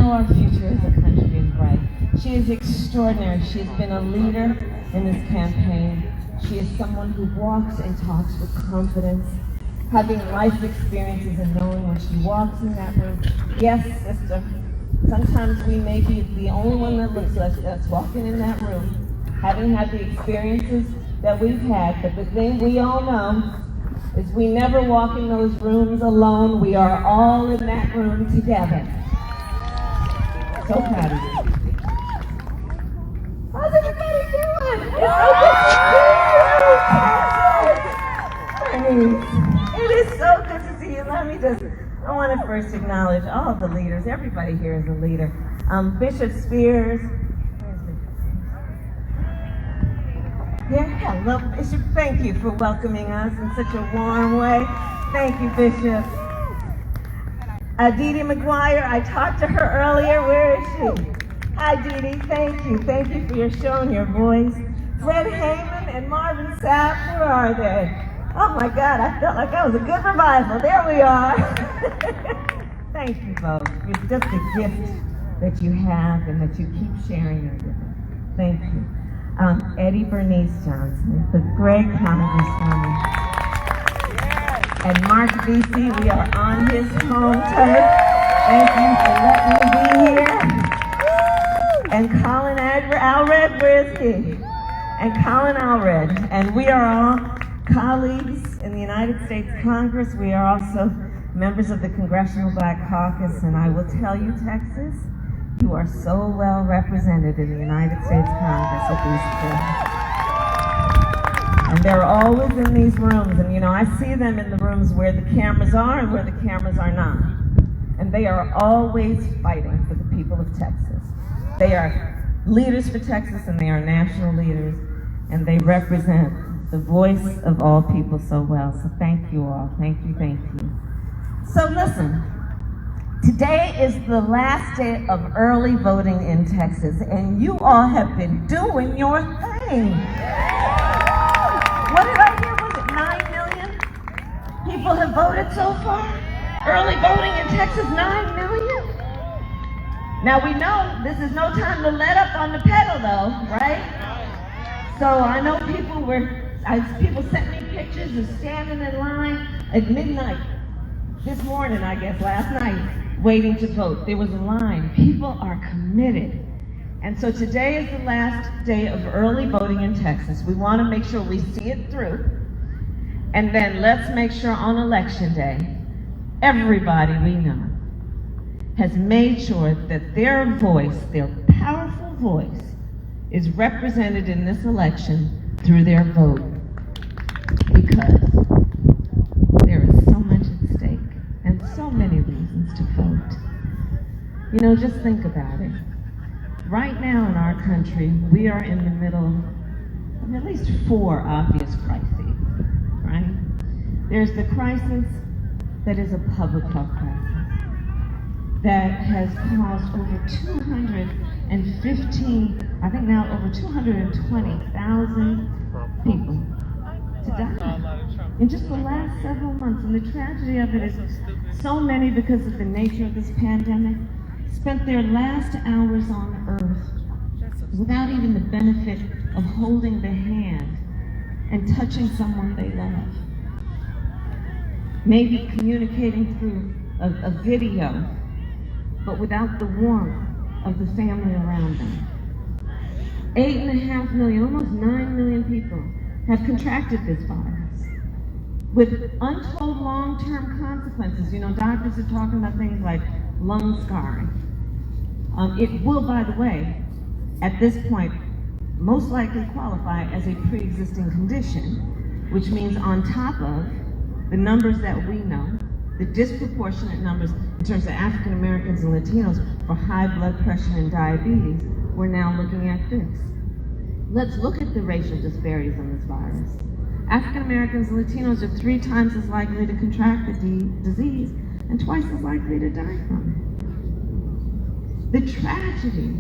know our future as a country is bright. She is extraordinary. She has been a leader in this campaign. She is someone who walks and talks with confidence, having life experiences and knowing when she walks in that room. Yes, sister, sometimes we may be the only one that looks like us walking in that room, having had the experiences that we've had, but the thing we all know is we never walk in those rooms alone. We are all in that room together. So proud of you. How's everybody doing? It is so good to see you. I want to first acknowledge all of the leaders. Everybody here is a leader. Bishop Spears. Hello, Bishop. Thank you for welcoming us in such a warm way. Thank you, Bishop. Dee Dee McGuire, I talked to her earlier. Where is she? Hi, Dee Dee. Thank you. Thank you for your show and your voice. Fred Heyman and Marvin Sapp, where are they? Oh my God, I felt like that was a good revival. There we are. Thank you both. It's just a gift that you have and that you keep sharing your gift. Thank you. Eddie Bernice Johnson, the great Congresswoman. And Mark Vesey, we are on his home turf. Thank you for letting me be here. And Colin Alred, where is he? And Colin Alred. And we are all colleagues in the United States Congress. We are also members of the Congressional Black Caucus. And I will tell you, Texas, you are so well represented in the United States Congress with these two. And they're always in these rooms, and I see them in the rooms where the cameras are and where the cameras are not. And they are always fighting for the people of Texas. They are leaders for Texas, and they are national leaders, and they represent the voice of all people so well. So thank you all. Thank you, thank you. So listen. Today is the last day of early voting in Texas, and you all have been doing your thing. What did I hear? Was it 9 million people have voted so far? Early voting in Texas, 9 million? Now we know this is no time to let up on the pedal though, right? So I know people sent me pictures of standing in line at midnight this morning, I guess, last night, waiting to vote. There was a line. People are committed. And so today is the last day of early voting in Texas. We want to make sure we see it through. And then let's make sure on election day, everybody we know has made sure that their voice, their powerful voice, is represented in this election through their vote. Because there is so much at stake and so many reasons to vote. Just think about it. Right now in our country, we are in the middle of at least 4 obvious crises, right? There's the crisis that is a public health crisis that has caused over 215, I think now over 220,000 people to die in just the last several months. And the tragedy of it is so many, because of the nature of this pandemic, spent their last hours on earth without even the benefit of holding the hand and touching someone they love. Maybe communicating through a video, but without the warmth of the family around them. 8.5 million, almost 9 million people have contracted this virus with untold long-term consequences. Doctors are talking about things like lung scarring. It will, by the way, at this point, most likely qualify as a pre-existing condition, which means on top of the numbers that we know, the disproportionate numbers in terms of African Americans and Latinos for high blood pressure and diabetes, we're now looking at this. Let's look at the racial disparities in this virus. African Americans and Latinos are 3 times as likely to contract the disease and twice as likely to die from it. The tragedy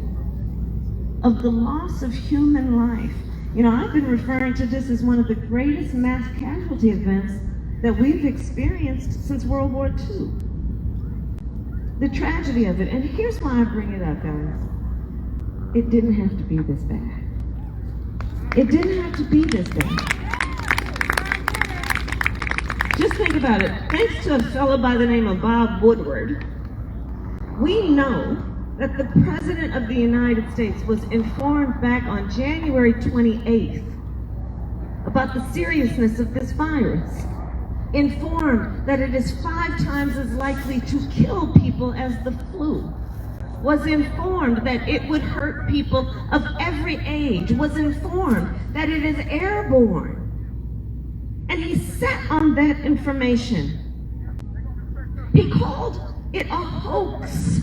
of the loss of human life. I've been referring to this as one of the greatest mass casualty events that we've experienced since World War II. the tragedy of it, and here's why I bring it up, guys. It didn't have to be this bad. It didn't have to be this bad. Just think about it. Thanks to a fellow by the name of Bob Woodward, we know that the President of the United States was informed back on January 28th about the seriousness of this virus. Informed that it is 5 times as likely to kill people as the flu. Was informed that it would hurt people of every age. Was informed that it is airborne. And he sat on that information. He called it a hoax.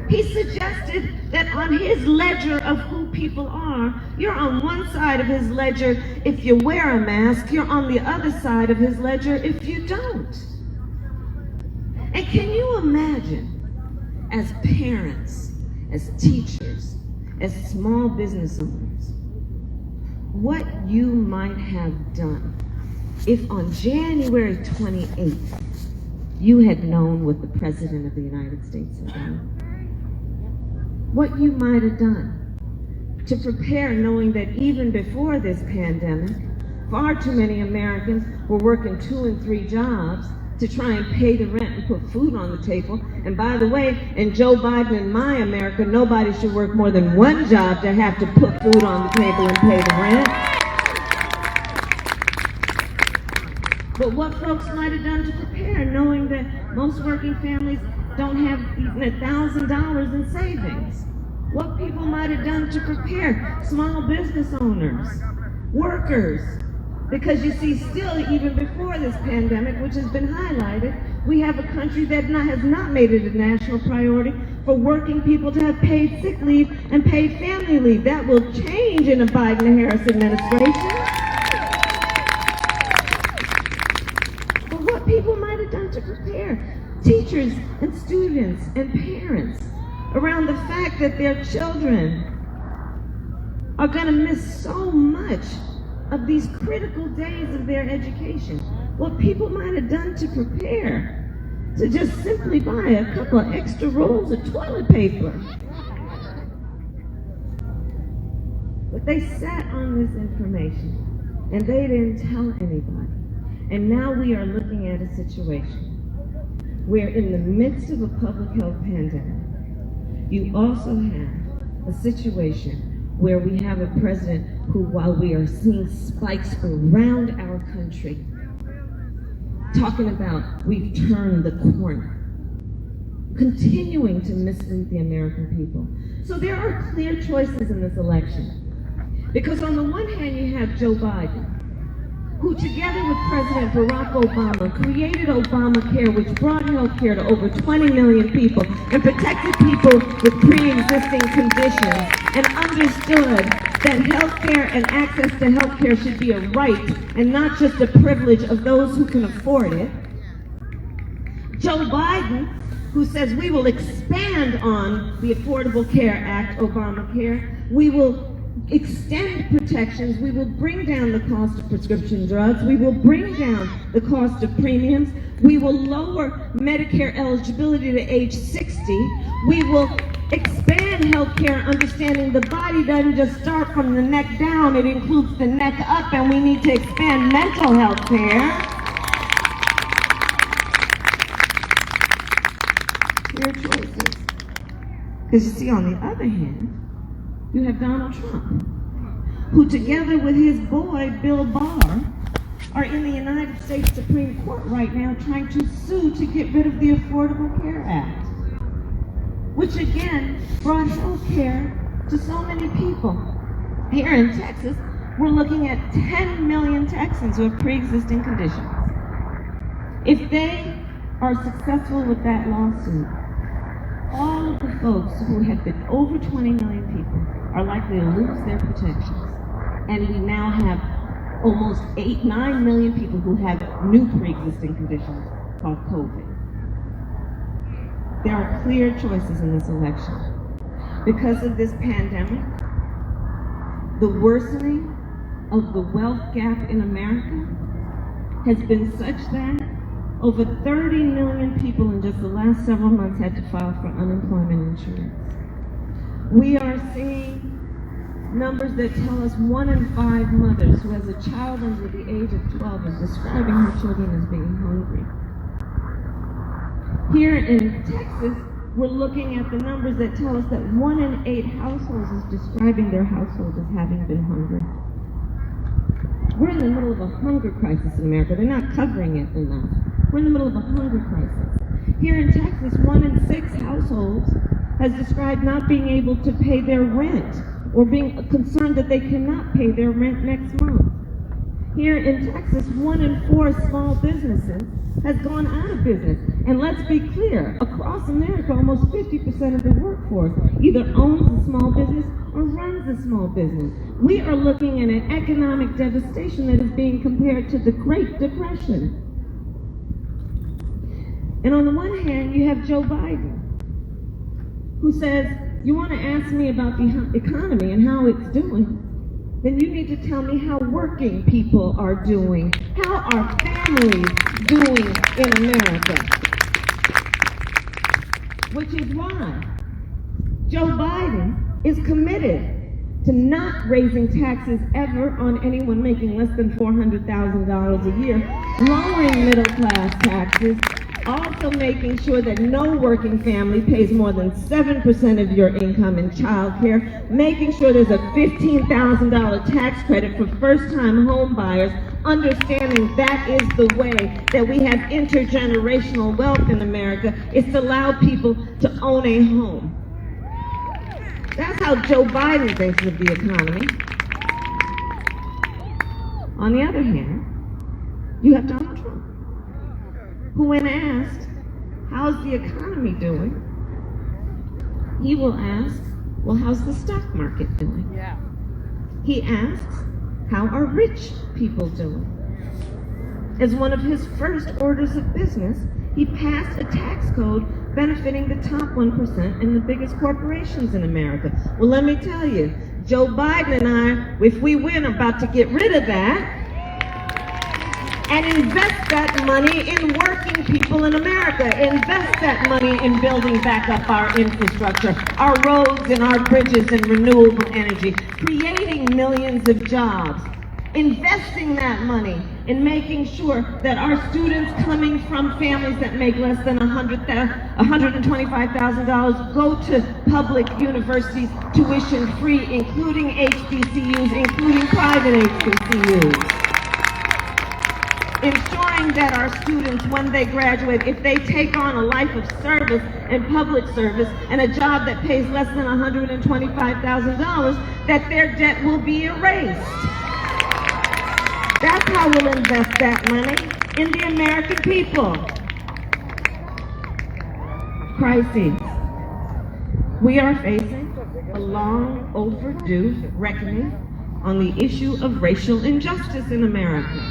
He suggested that on his ledger of who people are, you're on one side of his ledger if you wear a mask, you're on the other side of his ledger if you don't. And can you imagine, as parents, as teachers, as small business owners, what you might have done if on January 28th you had known what the President of the United States had done? What you might have done to prepare, knowing that even before this pandemic, far too many Americans were working 2 and 3 jobs to try and pay the rent and put food on the table. And by the way, in Joe Biden and my America, nobody should work more than 1 job to have to put food on the table and pay the rent. But what folks might have done to prepare, knowing that most working families don't have even $1,000 in savings. What people might have done to prepare, small business owners, workers. Because you see, still, even before this pandemic, which has been highlighted, we have a country that has not made it a national priority for working people to have paid sick leave and paid family leave. That will change in a Biden-Harris administration. But what people might have done to prepare teachers and students and parents around the fact that their children are going to miss so much of these critical days of their education. What people might have done to prepare, to just simply buy a couple of extra rolls of toilet paper. But they sat on this information and they didn't tell anybody. And now we are looking at a situation where in the midst of a public health pandemic, you also have a situation where we have a president who, while we are seeing spikes around our country, talking about we've turned the corner, continuing to mislead the American people. So there are clear choices in this election. Because on the one hand, you have Joe Biden, who together with President Barack Obama created Obamacare, which brought health care to over 20 million people and protected people with pre-existing conditions and understood that health care and access to health care should be a right and not just a privilege of those who can afford it. Joe Biden, who says we will expand on the Affordable Care Act, Obamacare, we will extend protections, we will bring down the cost of prescription drugs, we will bring down the cost of premiums, we will lower Medicare eligibility to age 60, we will expand health care, understanding the body doesn't just start from the neck down, it includes the neck up, and we need to expand mental health care. Clear choices. Because you see, on the other hand, you have Donald Trump, who together with his boy, Bill Barr, are in the United States Supreme Court right now trying to sue to get rid of the Affordable Care Act, which again brought health care to so many people. Here in Texas, we're looking at 10 million Texans who have pre-existing conditions. If they are successful with that lawsuit, all of the folks who have been over 20 million people are likely to lose their protections. And we now have almost 9 million people who have new pre-existing conditions called COVID. There are clear choices in this election. Because of this pandemic, the worsening of the wealth gap in America has been such that Over 30 million people in just the last several months had to file for unemployment insurance. We are seeing numbers that tell us 1 in 5 mothers who has a child under the age of 12 is describing her children as being hungry. Here in Texas, we're looking at the numbers that tell us that 1 in 8 households is describing their household as having been hungry. We're in the middle of a hunger crisis in America. They're not covering it enough. We're in the middle of a hunger crisis. Here in Texas, 1 in 6 households has described not being able to pay their rent or being concerned that they cannot pay their rent next month. Here in Texas, 1 in 4 small businesses has gone out of business. And let's be clear, across America, almost 50% of the workforce either owns a small business or runs a small business. We are looking at an economic devastation that is being compared to the Great Depression. And on the one hand, you have Joe Biden, who says, you want to ask me about the economy and how it's doing, then you need to tell me how working people are doing. How are families doing in America? Which is why Joe Biden is committed to not raising taxes ever on anyone making less than $400,000 a year, lowering middle-class taxes, also making sure that no working family pays more than 7% of your income in child care, making sure there's a $15,000 tax credit for first-time home buyers, understanding that is the way that we have intergenerational wealth in America, is to allow people to own a home. That's how Joe Biden thinks of the economy. On the other hand, you have Donald Trump, who when asked, how's the economy doing? He will ask, well, how's the stock market doing? Yeah. He asks, how are rich people doing? As one of his first orders of business, he passed a tax code benefiting the top 1% and the biggest corporations in America. Well, let me tell you, Joe Biden and I, if we win, are about to get rid of that and invest that money in working people in America. Invest that money in building back up our infrastructure, our roads and our bridges and renewable energy, creating millions of jobs. Investing that money in making sure that our students coming from families that make less than $125,000 go to public universities tuition free, including HBCUs, including private HBCUs. Ensuring that our students, when they graduate, if they take on a life of service and public service and a job that pays less than $125,000, that their debt will be erased. That's how we'll invest that money, in the American people. Crises. We are facing a long overdue reckoning on the issue of racial injustice in America.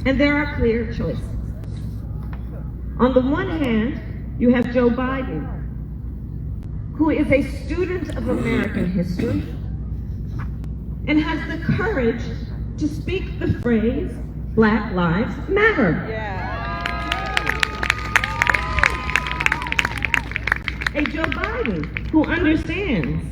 And there are clear choices. On the one hand, you have Joe Biden, who is a student of American history and has the courage to speak the phrase, Black Lives Matter. A Joe Biden who understands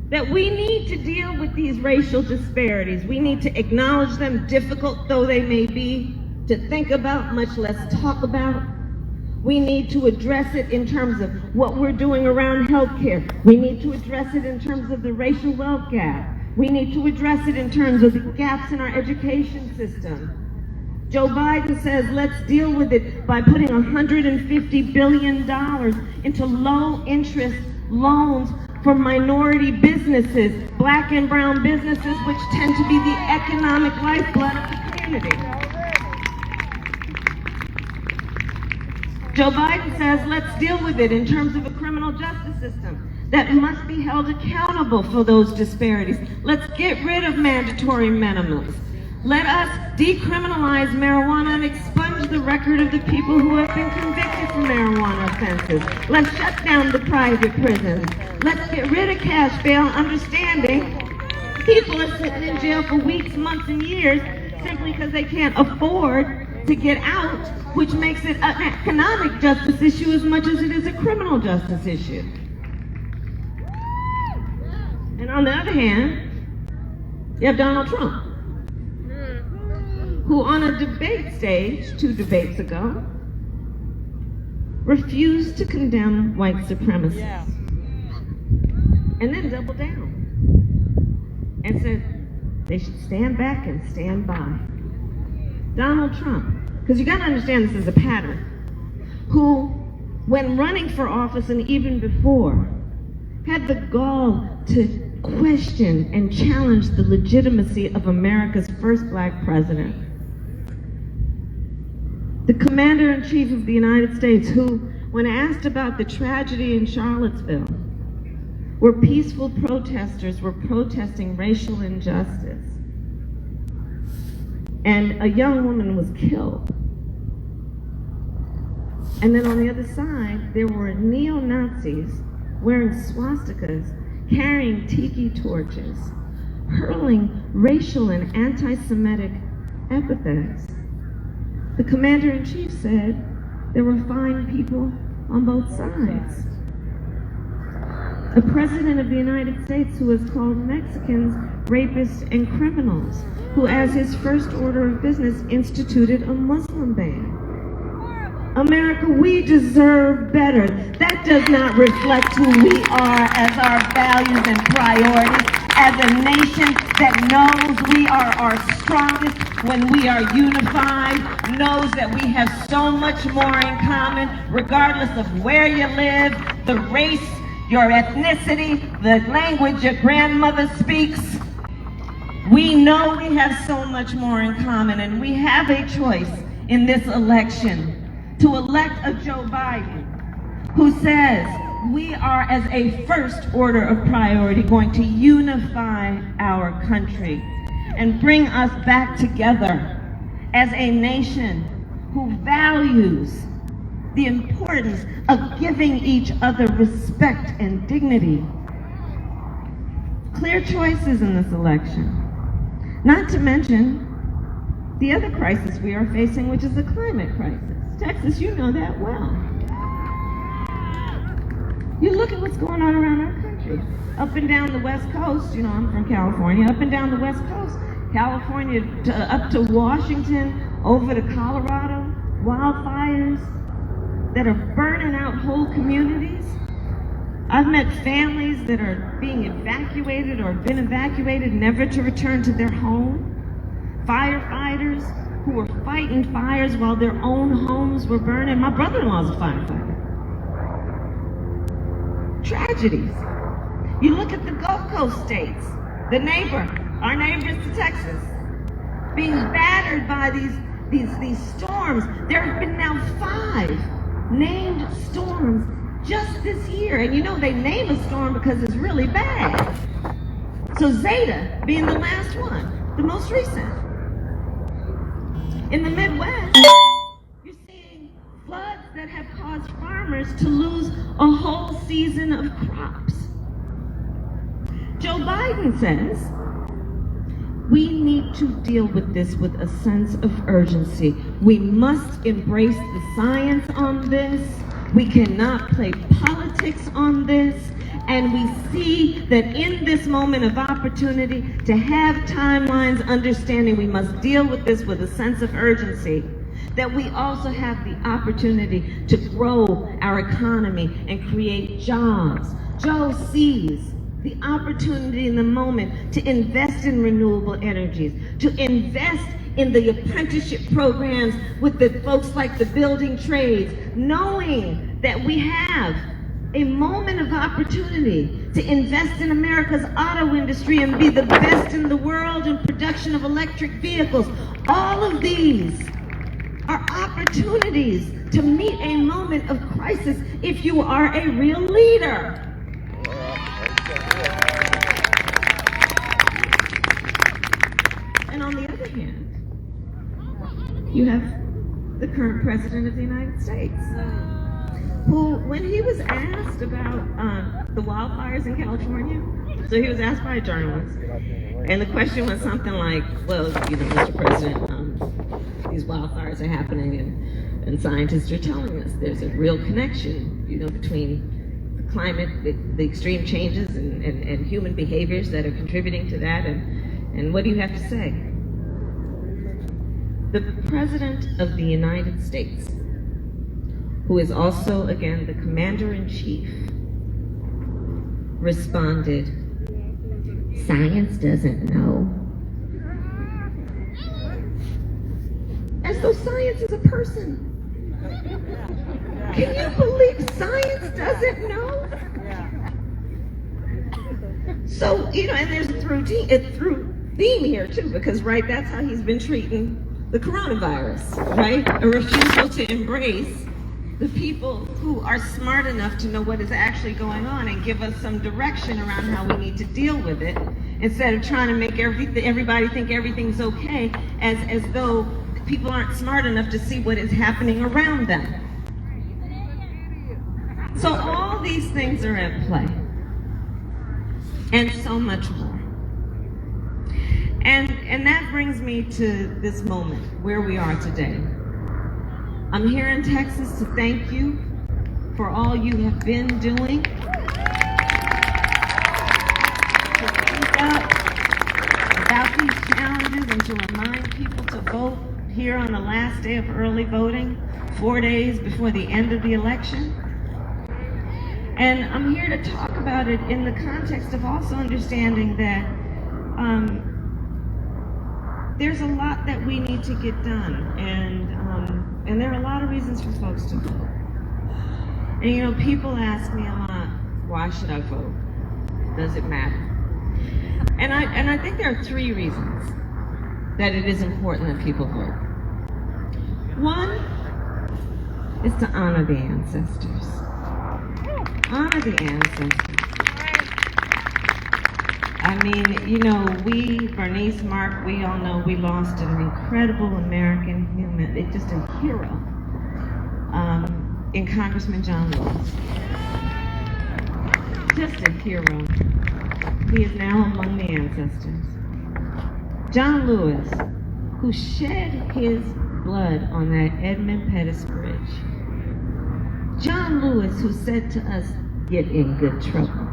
that we need to deal with these racial disparities. We need to acknowledge them, difficult though they may be, to think about, much less talk about. We need to address it in terms of what we're doing around healthcare. We need to address it in terms of the racial wealth gap. We need to address it in terms of the gaps in our education system. Joe Biden says, let's deal with it by putting $150 billion into low-interest loans for minority businesses, black and brown businesses, which tend to be the economic lifeblood of the community. Joe Biden says, let's deal with it in terms of a criminal justice system that must be held accountable for those disparities. Let's get rid of mandatory minimums. Let us decriminalize marijuana and expunge the record of the people who have been convicted for marijuana offenses. Let's shut down the private prisons. Let's get rid of cash bail, understanding people are sitting in jail for weeks, months, and years simply because they can't afford to get out, which makes it an economic justice issue as much as it is a criminal justice issue. And on the other hand, you have Donald Trump, who on a debate stage 2 debates ago refused to condemn white supremacists, and then doubled down and said they should stand back and stand by. Donald Trump, because you got to understand this is a pattern, who, when running for office and even before, had the gall to question and challenge the legitimacy of America's first black president. The Commander-in-Chief of the United States, who, when asked about the tragedy in Charlottesville, where peaceful protesters were protesting racial injustice, and a young woman was killed. And then on the other side, there were neo-Nazis wearing swastikas, carrying tiki torches, hurling racial and anti-Semitic epithets. The Commander-in-Chief said there were fine people on both sides. A president of the United States who has called Mexicans rapists and criminals, who as his first order of business instituted a Muslim ban. America, we deserve better. That does not reflect who we are as our values and priorities, as a nation that knows we are our strongest when we are unified, knows that we have so much more in common, regardless of where you live, the race, your ethnicity, the language your grandmother speaks. We know we have so much more in common, and we have a choice in this election to elect a Joe Biden who says we are, as a first order of priority, going to unify our country and bring us back together as a nation who values the importance of giving each other respect and dignity. Clear choices in this election. Not to mention the other crisis we are facing, which is the climate crisis. Texas, you know that well. You look at what's going on around our country. Up and down the West Coast, you know, I'm from California, up and down the West Coast, California up to Washington, over to Colorado, wildfires that are burning out whole communities. I've met families that are being evacuated or have been evacuated, never to return to their home. Firefighters who were fighting fires while their own homes were burning. My brother-in-law's a firefighter. Tragedies. You look at the Gulf Coast states, our neighbors to Texas, being battered by these storms. There have been now 5 named storms just this year. And you know they name a storm because it's really bad. So Zeta being the last one, the most recent. In the Midwest, you're seeing floods that have caused farmers to lose a whole season of crops. Joe Biden says we need to deal with this with a sense of urgency. We must embrace the science on this. We cannot play politics on this. And we see that in this moment of opportunity to have timelines, understanding we must deal with this with a sense of urgency, that we also have the opportunity to grow our economy and create jobs. Joe sees the opportunity in the moment to invest in renewable energies, to invest in the apprenticeship programs with the folks like the building trades, knowing that we have a moment of opportunity to invest in America's auto industry and be the best in the world in production of electric vehicles. All of these are opportunities to meet a moment of crisis if you are a real leader. And on the other hand, you have the current president of the United States, who, when he was asked about the wildfires in California, So he was asked by a journalist, and the question was something like, well, Mr. President, these wildfires are happening, and scientists are telling us there's a real connection, between the climate, the extreme changes and human behaviors that are contributing to that, and what do you have to say? The President of the United States, who is also, again, the Commander-in-Chief, responded, "Science doesn't know." As though science is a person. Can you believe science doesn't know? So, and there's a through theme here too, because, right, that's how he's been treating the coronavirus, right? A refusal to embrace the people who are smart enough to know what is actually going on and give us some direction around how we need to deal with it, instead of trying to make everybody think everything's okay, as though people aren't smart enough to see what is happening around them. So all these things are at play, and so much more. And that brings me to this moment, where we are today. I'm here in Texas to thank you for all you have been doing to speak up about these challenges and to remind people to vote here on the last day of early voting, 4 days before the end of the election. And I'm here to talk about it in the context of also understanding that there's a lot that we need to get done, and there are a lot of reasons for folks to vote. And people ask me a lot, why should I vote? Does it matter? And I think there are 3 reasons that it is important that people vote. One is to honor the ancestors. Honor the ancestors. I mean, we, Bernice, Mark, we all know we lost an incredible American human, just a hero, in Congressman John Lewis. Just a hero. He is now among the ancestors. John Lewis, who shed his blood on that Edmund Pettus Bridge. John Lewis, who said to us, "Get in good trouble."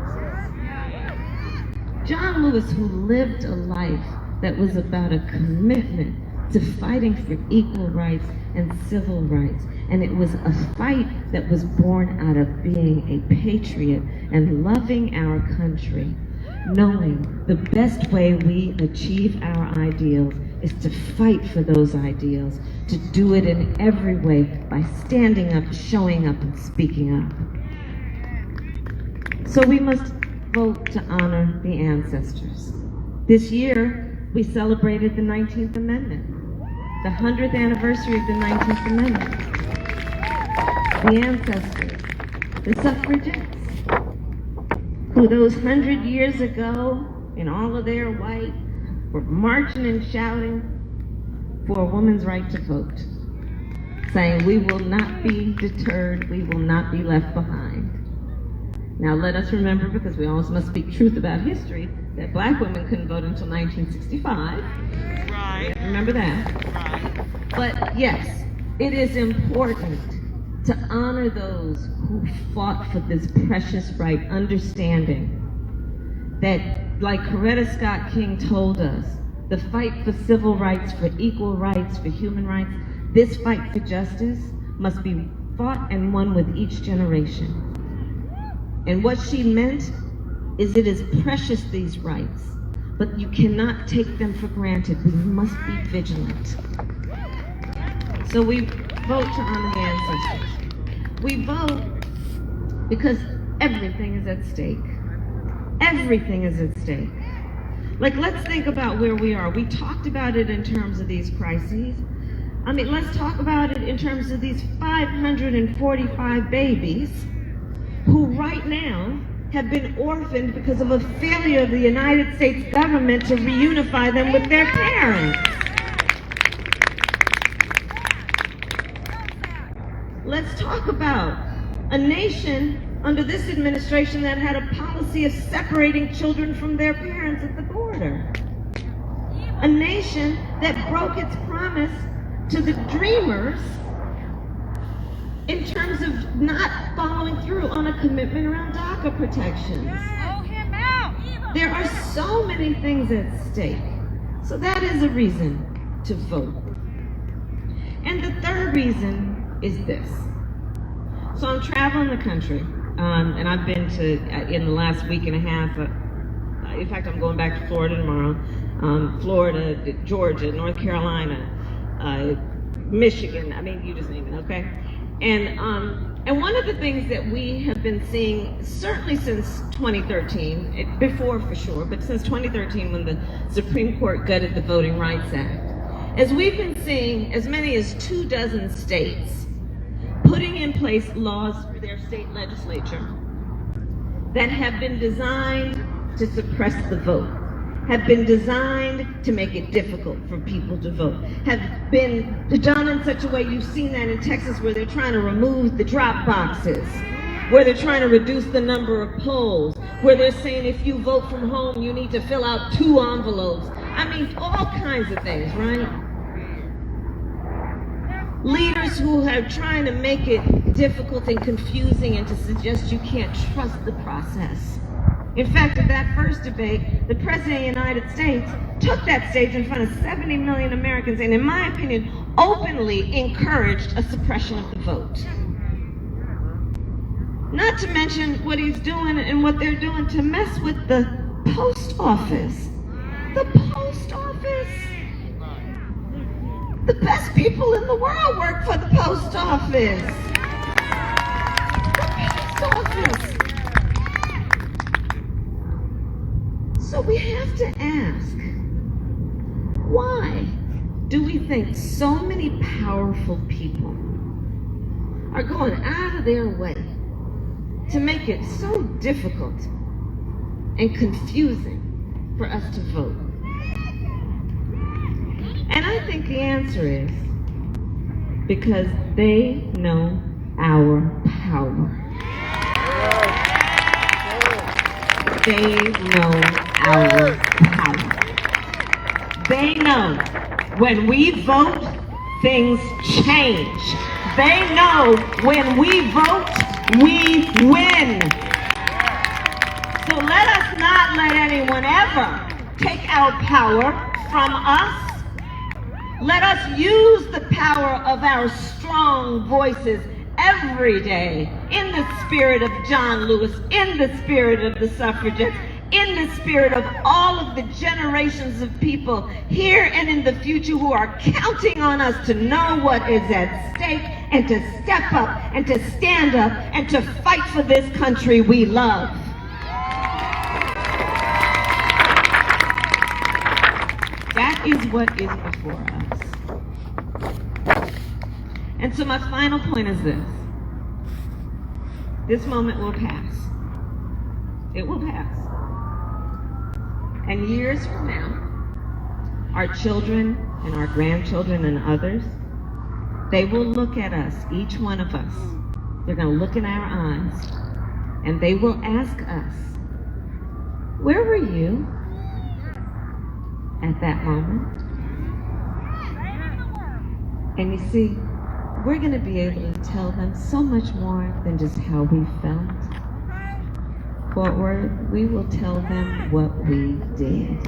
John Lewis, who lived a life that was about a commitment to fighting for equal rights and civil rights. And it was a fight that was born out of being a patriot and loving our country, knowing the best way we achieve our ideals is to fight for those ideals, to do it in every way by standing up, showing up, and speaking up. So we must vote to honor the ancestors. This year, we celebrated the 19th Amendment, the 100th anniversary of the 19th Amendment. The ancestors, the suffragettes, who those 100 years ago, in all of their white, were marching and shouting for a woman's right to vote, saying, "We will not be deterred, we will not be left behind." Now let us remember, because we always must speak truth about history, that black women couldn't vote until 1965. Right. Remember that. Right. But yes, it is important to honor those who fought for this precious right, understanding that, like Coretta Scott King told us, the fight for civil rights, for equal rights, for human rights, this fight for justice must be fought and won with each generation. And what she meant is it is precious, these rights, but you cannot take them for granted. We must be vigilant. So we vote to honor the ancestors. We vote because everything is at stake. Everything is at stake. Like, let's think about where we are. We talked about it in terms of these crises. I mean, let's talk about it in terms of these 545 babies who right now have been orphaned because of a failure of the United States government to reunify them with their parents. Let's talk about a nation under this administration that had a policy of separating children from their parents at the border. A nation that broke its promise to the dreamers in terms of not following through on a commitment around DACA protections. There are so many things at stake. So that is a reason to vote. And the third reason is this. So I'm traveling the country, and I've been to, in the last week and a half, in fact, I'm going back to Florida tomorrow, Florida, Georgia, North Carolina, Michigan, I mean, you just name it, okay? And one of the things that we have been seeing, certainly since 2013, before for sure, but since 2013 when the Supreme Court gutted the Voting Rights Act, is we've been seeing as many as 24 states putting in place laws for their state legislature that have been designed to suppress the vote, have been designed to make it difficult for people to vote, have been done in such a way, you've seen that in Texas, where they're trying to remove the drop boxes, where they're trying to reduce the number of polls, where they're saying if you vote from home, you need to fill out 2 envelopes. I mean, all kinds of things, right? Leaders who are trying to make it difficult and confusing and to suggest you can't trust the process. In fact, at that first debate, the President of the United States took that stage in front of 70 million Americans and, in my opinion, openly encouraged a suppression of the vote. Not to mention what he's doing and what they're doing to mess with the post office. The post office. The best people in the world work for the post office. The post office. So we have to ask, why do we think so many powerful people are going out of their way to make it so difficult and confusing for us to vote? And I think the answer is because they know our power. They know our power. They know when we vote, things change. They know when we vote, we win. So let us not let anyone ever take our power from us. Let us use the power of our strong voices every day in the spirit of John Lewis, in the spirit of the suffragettes, in the spirit of all of the generations of people here and in the future who are counting on us to know what is at stake and to step up and to stand up and to fight for this country we love. That is what is before us. And so my final point is this. This moment will pass. It will pass. And years from now, our children and our grandchildren and others, they will look at us, each one of us. They're going to look in our eyes, and they will ask us, where were you at that moment? And you see, we're going to be able to tell them so much more than just how we felt. Fort Worth, we will tell them what we did.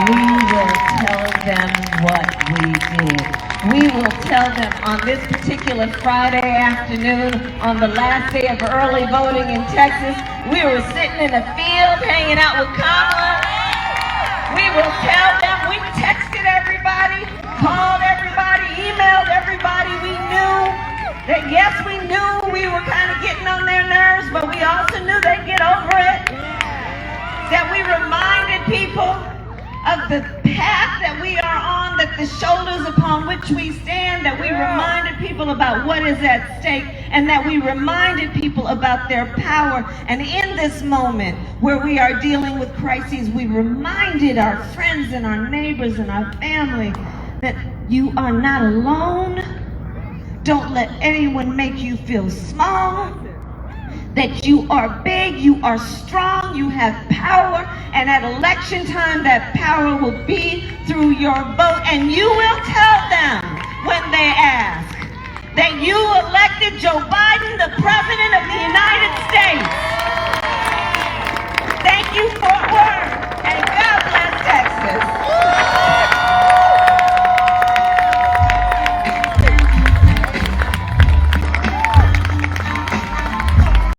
We will tell them what we did. We will tell them on this particular Friday afternoon, on the last day of early voting in Texas, we were sitting in a field hanging out with Kamala. We will tell them, we texted everybody, called everybody, emailed everybody. We knew that, yes, we knew we were kind of getting on their nerves, but we also knew they'd get over it. That we reminded people of the path that we are on, that the shoulders upon which we stand, that we reminded people about what is at stake, and that we reminded people about their power. And in this moment where we are dealing with crises, we reminded our friends and our neighbors and our family that you are not alone. Don't let anyone make you feel small. that you are big, you are strong, you have power, and at election time that power will be through your vote, and you will tell them when they ask that you elected Joe Biden the President of the United States. Thank you, Fort Worth.